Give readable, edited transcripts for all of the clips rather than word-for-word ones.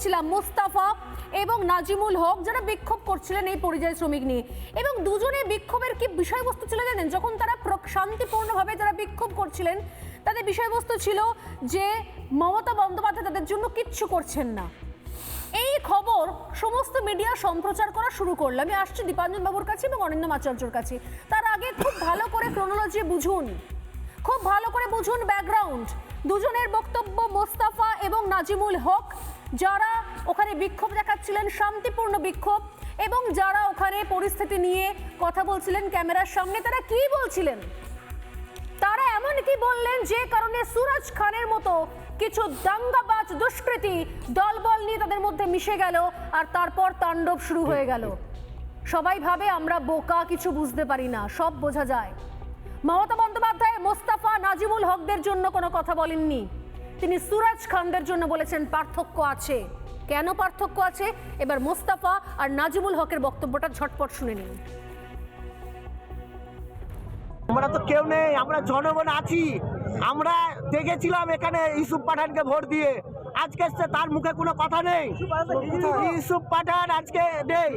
দেখছিলাম মোস্তাফা এবং নাজিমুল হক যারা বিক্ষোভ করছিলেন এই পরিযায়ী শ্রমিক নিয়ে, এবং দুজনে বিক্ষোভের কি বিষয়বস্তু ছিল জানেন? যখন তারা শান্তিপূর্ণভাবে যারা বিক্ষোভ করছিলেন তাদের বিষয়বস্তু ছিল যে মমতা বন্দ্যোপাধ্যায় তাদের জন্য কিচ্ছু করছেন না। এই খবর সমস্ত মিডিয়া সম্প্রচার করা শুরু করলো। আমি আসছি দীপাঞ্জন বাবুর কাছে এবং অরিন্দম আচার্যর কাছে। তার আগে খুব ভালো করে ক্রোনোলজি বুঝুন, খুব ভালো করে বুঝুন ব্যাকগ্রাউন্ড। দুজনের বক্তব্য, মোস্তাফা এবং নাজিমুল হক যারা ওখানে বিক্ষোভ দেখাচ্ছিলেন, শান্তিপূর্ণ বিক্ষোভ, এবং যারা ওখানে পরিস্থিতি নিয়ে কথা বলছিলেন ক্যামেরার সামনে, তারা কি বলছিলেন? তারা এমন কি বললেন যে কারণে সুরজ খানের মতো কিছু দাঙ্গাবাজ দুষ্কৃতী দলবল নিয়ে তাদের মধ্যে মিশে গেল, আর তারপর তাণ্ডব শুরু হয়ে গেল। সবাই ভাবে আমরা বোকা, কিছু বুঝতে পারি না, সব বোঝা যায়। মমতা বন্দ্যোপাধ্যায় মোস্তাফা নাজিমুল হকদের জন্য কোনো কথা বলেননি, তিনি সুরজ খানদের জন্য বলেছেন। পার্থক্য আছে। কেন পার্থক্য আছে? এবার মোস্তাফা আর নাজিমুল হকের বক্তব্যটা ঝটপট শুনে নিন। আমরা তো কেউ নেই, আমরা জনগণ আছি। আমরা দেখেছিলাম এখানে ইউসুফ পাঠানকে ভোট দিয়ে, আজকে তার মুখে কোনো কথা নেই। ইউসুফ পাঠান আজকে নেই,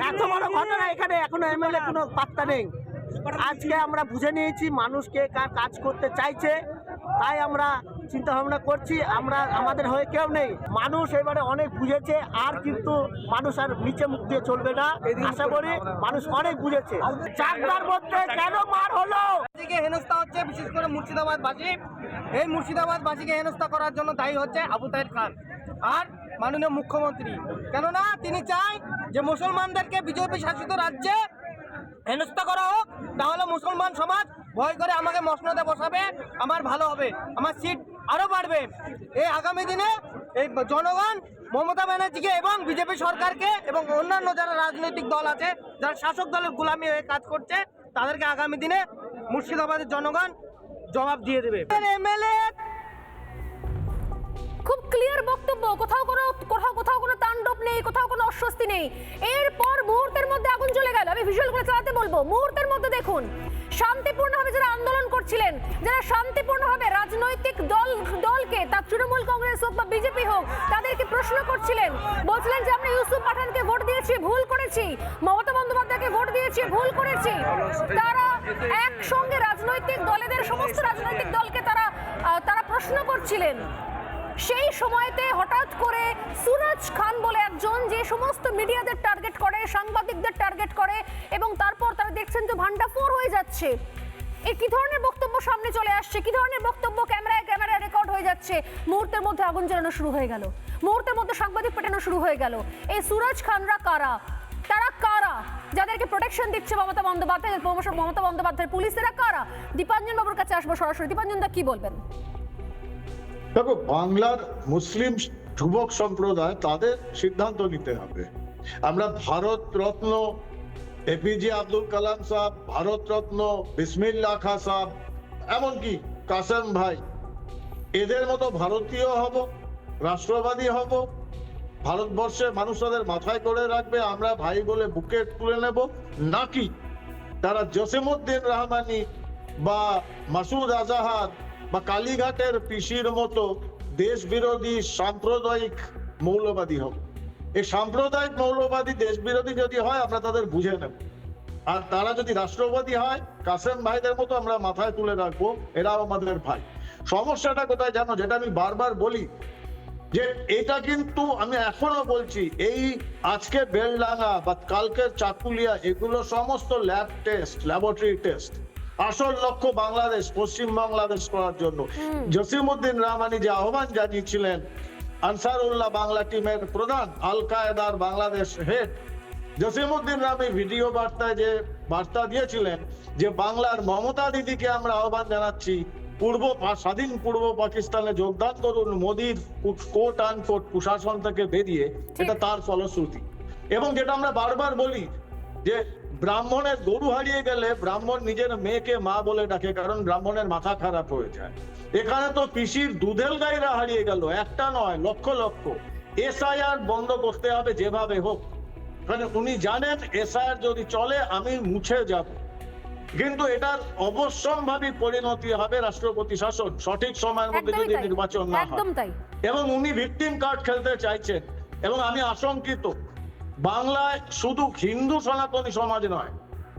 এত বড় ঘটনা এখানে এখনো এমএলএ কোনো পাত্তা নেই। আজকে আমরা বুঝে নিয়েছি মানুষকে কার কাজ করতে চাইছে, তাই আমরা চিন্তা ভাবনা করছি। আমরা আমাদের হয়ে কেউ নেই। মানুষ এবারে অনেক বুঝেছে, আর কিন্তু মানুষ আর নিচে মুখ দিয়ে চলবে না। আশা করি মানুষ অনেক বুঝেছে। চাকদার মধ্যে কেন মার হলো? হেনস্থা হচ্ছে বিশেষ করে মুর্শিদাবাদবাসী। এই মুর্শিদাবাদবাসীকে হেনস্থা করার জন্য দায়ী হচ্ছে আবু তাহের খান আর মাননীয় মুখ্যমন্ত্রী। কেননা তিনি চায় যে মুসলমানদেরকে বিজেপি শাসিত রাজ্যে হেনস্থা করা হোক, তাহলে মুসলমান সমাজ ভয় করে আমাকে মসনদে বসাবে, আমার ভালো হবে, আমার সিট আরও বাড়বে। এই আগামী দিনে এই জনগণ মমতা ব্যানার্জিকে এবং বিজেপি সরকারকে এবং অন্যান্য যারা রাজনৈতিক দল আছে, যারা শাসক দলের গোলামি হয়ে কাজ করছে, তাদেরকে আগামী দিনে মুর্শিদাবাদের জনগণ জবাব দিয়ে দেবে। এমএলএ খুব ক্লিয়ার বক্তব্য, কোথাও কোনো তাণ্ডব নেই, কোথাও কোনো অস্বস্তি নেই। এরপর মুহূর্তের মধ্যে আগুন জ্বলে গেল। আমি ভিজুয়াল করে চালাতে বলবো। মুহূর্তের মধ্যে দেখুন, শান্তিপূর্ণভাবে যারা আন্দোলন করছিলেন, যারা শান্তিপূর্ণভাবে রাজনৈতিক দলকে, তা তৃণমূল কংগ্রেস হোক বা বিজেপি হোক, তাদেরকে প্রশ্ন করছিলেন, বলছিলেন যে আমরা ইউসুফ পাঠানকে ভোট দিয়েছি, ভুল করেছি, মমতা বন্দ্যোপাধ্যায়কে ভোট দিয়েছি, ভুল করেছি। তারা একসঙ্গে রাজনৈতিক দলেদের, সমস্ত রাজনৈতিক দলকে তারা প্রশ্ন করছিলেন। সেই সময়তে হঠাৎ করে সুরজ খান বলে একজন, যে সমস্ত মিডিয়াদের টার্গেট করে, সাংবাদিকদের টার্গেট করে, এবং তারপর তারা দেখছেন যে ভান্ডাফোড় হয়ে যাচ্ছে। এই কি ধরনের বক্তব্য সামনে চলে আসছে, কি ধরনের বক্তব্য ক্যামেরায় রেকর্ড হয়ে যাচ্ছে। মুহূর্তের মধ্যে আগুন জ্বালানো শুরু হয়ে গেল, মুহূর্তের মধ্যে সাংবাদিক পেটানো শুরু হয়ে গেল। এই সুরজ খানরা কারা? তারা কারা যাদেরকে প্রোটেকশন দিচ্ছে মমতা বন্দ্যোপাধ্যায়ের পুলিশেরা? কারা? দীপাঞ্জন বাবুর কাছে আসবো সরাসরি। দীপাঞ্জন দা, কি বলবেন? দেখো, বাংলার মুসলিম যুবক সম্প্রদায় তাদের সিদ্ধান্ত নিতে হবে। আমরা ভারত রত্ন এপিজে আব্দুল কালাম সাহেব, ভারত রত্ন বিসমিল্লাহ খান সাহেব, এমনকি কাসেম ভাই, এদের মতো ভারতীয় হব, রাষ্ট্রবাদী হব, ভারতবর্ষের মানুষ তাদের মাথায় করে রাখবে, আমরা ভাই বলে বুকে তুলে নেব, নাকি তারা জসিমউদ্দিন রহমানি বা মাসুদ আজাহার বা কালীঘাটের পিসির মতো দেশ বিরোধী সাম্প্রদায়িক মৌলবাদী হবে? এই সাম্প্রদায়িক মৌলবাদী দেশ বিরোধী যদি হয়, আমরা তাদের বুঝে নেব। আর তারা যদি রাষ্ট্রবাদী হয়, কাসেম ভাইদের মতো আমরা মাথায় তুলে রাখবো, এরাও আমাদের ভাই। সমস্যাটা কোথায় জানো? যেটা আমি বারবার বলি, যে এটা কিন্তু আমি এখনো বলছি, এই আজকে বেলডাঙ্গা বা কালকের চাকুলিয়া, এগুলো সমস্ত ল্যাব টেস্ট, ল্যাবরেটরি টেস্ট। আসল লক্ষ্য বাংলাদেশ, পশ্চিম বাংলাদেশ করার জন্য জসিমউদ্দিন রহমানি যে আহ্বান জানিয়েছিলেন, আনসারুল্লাহ বাংলা টিমের প্রধান, আল কায়েদার বাংলাদেশ হেড জসিমউদ্দিন রহমানি ভিডিও বার্তায় যে বার্তা দিয়েছিলেন যে বাংলার মমতা দিদিকে আমরা আহ্বান জানাচ্ছি, স্বাধীন পূর্ব পাকিস্তানে যোগদান করুন, মোদির কোট আনকোট প্রশাসন থেকে বেরিয়ে, এটা তার ফলশ্রুতি। এবং যেটা আমরা বারবার বলি যে ব্রাহ্মণের গরু হারিয়ে গেলে ব্রাহ্মণ নিজের মেয়েকে মা বলে ডাকে, কারণ ব্রাহ্মণের মাথা খারাপ হয়ে যায়। এখানে তো পিসির দুধেল গাইরা হারিয়ে গেল, একটা নয়, লক্ষ লক্ষ। এসআইআর বন্ধ করতে হবে যেভাবে হোক। উনি জানেন এসআইআর যদি চলে আমি মুছে যাব, কিন্তু এটার অবশ্যম্ভাবী পরিণতি হবে রাষ্ট্রপতি শাসন, সঠিক সময়ের মধ্যে একদমই যদি তাই, নির্বাচন না হয়। একদম তাই। এবং উনি ভিকটিম কার্ড খেলতে চাইছেন, এবং আমি আশঙ্কিত বাংলায় শুধু হিন্দু সনাতনী সমাজ নয়,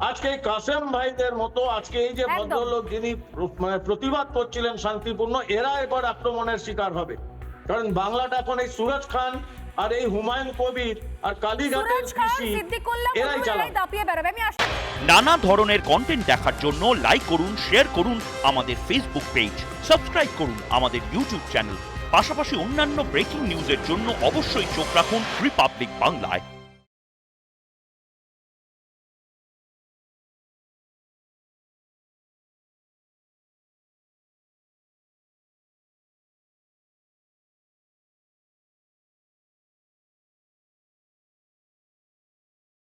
আজকে এই কাসেম ভাইদের মতো আজকে এই যে একদম। ভদ্রলোক যিনি প্রতিবাদ করছিলেন শান্তিপূর্ণ, এরা এবার আক্রমণের শিকার হবে। কারণ বাংলাটা এখন এই সুরজ খান আর এই হুমায়ুন কবির আর কালীঘাটের সুরজ খান, পিসি সিদ্দিকুল্লাহ এরাই চালাবে। মজুমদারই দাপিয়ে বেড়াবে। আমি আশা নানা ধরনের কন্টেন্ট দেখার জন্য লাইক করুন, শেয়ার করুন আমাদের ফেসবুক পেজ, সাবস্ক্রাইব করুন আমাদের ইউটিউব চ্যানেল। পাশাপাশি অন্যান্য ব্রেকিং নিউজের জন্য অবশ্যই চোখ রাখুন রিপাবলিক বাংলায়।